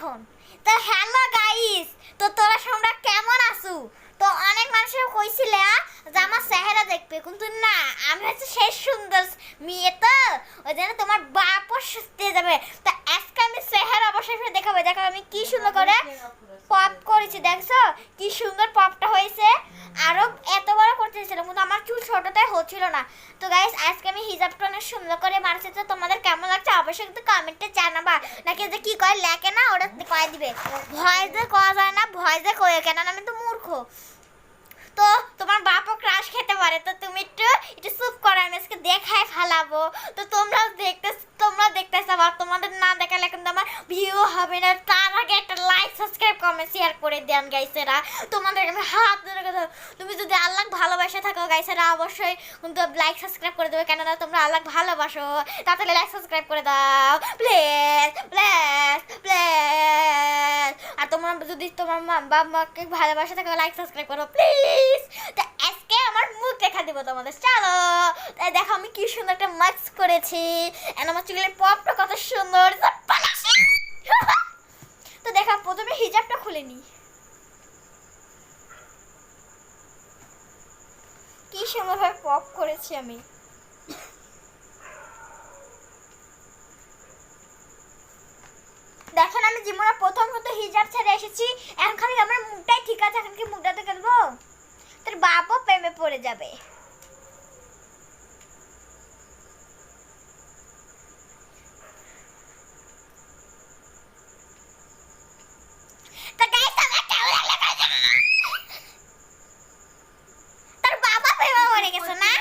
এখন। তো hello guys, তো তোরা তোমরা কেমন আছো? তো অনেক মানুষের কইছিলে যে আমার চেহারা দেখবে, কিন্তু না, আমি হচ্ছে সেই সুন্দর মেয়ে, তো ওই জন্য তোমার বাপও সুস্থে যাবে। তো আজকে আমি চেহারা অবশ্যই দেখাবো। দেখো আমি কি সুন্দর করে পপ করেছি, দেখছো কি সুন্দর পপটা হয়েছে। আরো এত বড় করতে চেয়েছিলাম কিন্তু আমার চুল ছোটটাই হচ্ছিল না। তো গাইস আজকে আমি হিজাবটা অনেক সুন্দর করে মারছি। তো তোমাদের কেমন লাগছে অবশ্যই কিন্তু কমেন্টে জানাবা। নাকি যে কি কয় লেখে না, ওটা কয়ে দিবে। ভয় যে কয়া যায় না, ভয় যে কয়ে কেন, আমি তো মূর্খ। তো তোমার বাপও ক্রাশ খেতে পারে, তো তুমি একটু চুপ করো, আমি আজকে দেখাই ফেলাবো। তো তোমরা দেখতে চাও, তোমাদের না দেখালে কিন্তু আমার ভিউ হবে না। তার আগে একটা লাইক সাবস্ক্রাইব কমেন্ট শেয়ার করে দেন গাইসেরা। তোমাদের আমি হাত ধরে কথা, তুমি যদি আল্লাহ ভালোবাসা থাকো গাইসেরা অবশ্যই কিন্তু লাইক সাবস্ক্রাইব করে দেবে, কেননা তোমরা আল্লাহ ভালোবাসো। তাড়াতাড়ি লাইক সাবস্ক্রাইব করে দাও প্লিজ প্লিজ প্লিজ। আর তোমরা যদি তোমার বাবা মাকে ভালোবাসা থাকে লাইক সাবস্ক্রাইব করো প্লিজ। তো আজকে আমার মুখ দেখা দিব তোমাদের, চলো। তাই দেখো আমি কি সুন্দর একটা মাস্ক করেছি, এন্ড আমার চুলের পপটা কত সুন্দর। তো দেখো প্রথমে হিজাবটা খুলে নি, কি সুন্দর ভাবে পপ করেছি আমি। দেখেন আমি জীবনে প্রথম হিজাব ছেড়ে এসেছি, এখন খালি আমার মুখটাই ঠিক আছে, এখন কি মুখটাতে খেলবো? তোর বাপও প্রেমে পড়ে যাবে। তোর বাবা প্রেমে পড়ে গেছে না?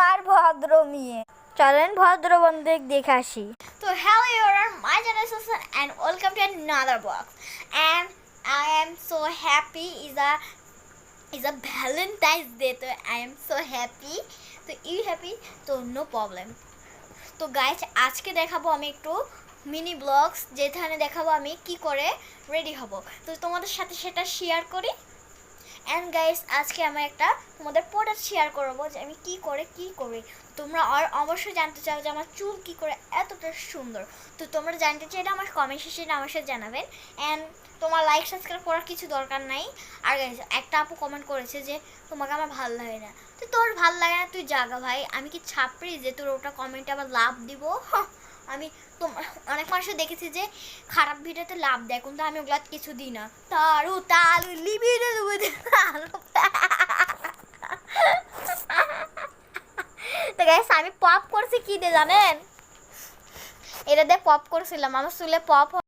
আর ভদ্র মেয়ে, চলেন ভদ্র বন্ধু দেখে আসি। তো hello everyone, my name is Susan and welcome to another box. And I am so happy, is a Valentine's Day, so I am so happy. তো you happy? তো no problem. তো গাইজ আজকে দেখাবো আমি একটু মিনি ব্লগস, যেখানে দেখাবো আমি কি করে রেডি হব। তো তোমাদের সাথে সেটা শেয়ার করি। অ্যান্ড গাইস আজকে আমি একটা তোমাদের প্রোডাক্ট শেয়ার করবো যে আমি কি করি। তোমরা আর অবশ্যই জানতে চাও যে আমার চুল কি করে এতটা সুন্দর। তো তোমরা জানতে চাইলে আমার কমেন্ট সেকশনে আমার সাথে জানাবেন। অ্যান্ড তোমার লাইক সাবস্ক্রাইব করার কিছু দরকার নাই। আর গাইস একটা আপু কমেন্ট করেছে যে তোমাকে আমার ভালো লাগে না। তো তোর ভালো লাগে না তুই জাগা ভাই, আমি কি ছাপড়ি যে তোর ওটা কমেন্টে আবার লাভ দিব? আমি অনেক মানুষও দেখেছি যে খারাপ ভিডিওতে লাভ দেয়, কিন্তু আমি ওগুলা কিছু দিই না। তালু লিবি তো গাইস আমি পপ করছি কি দিয়ে জানেন? এটা দিয়ে পপ করছিলাম, আমার চুলে পপ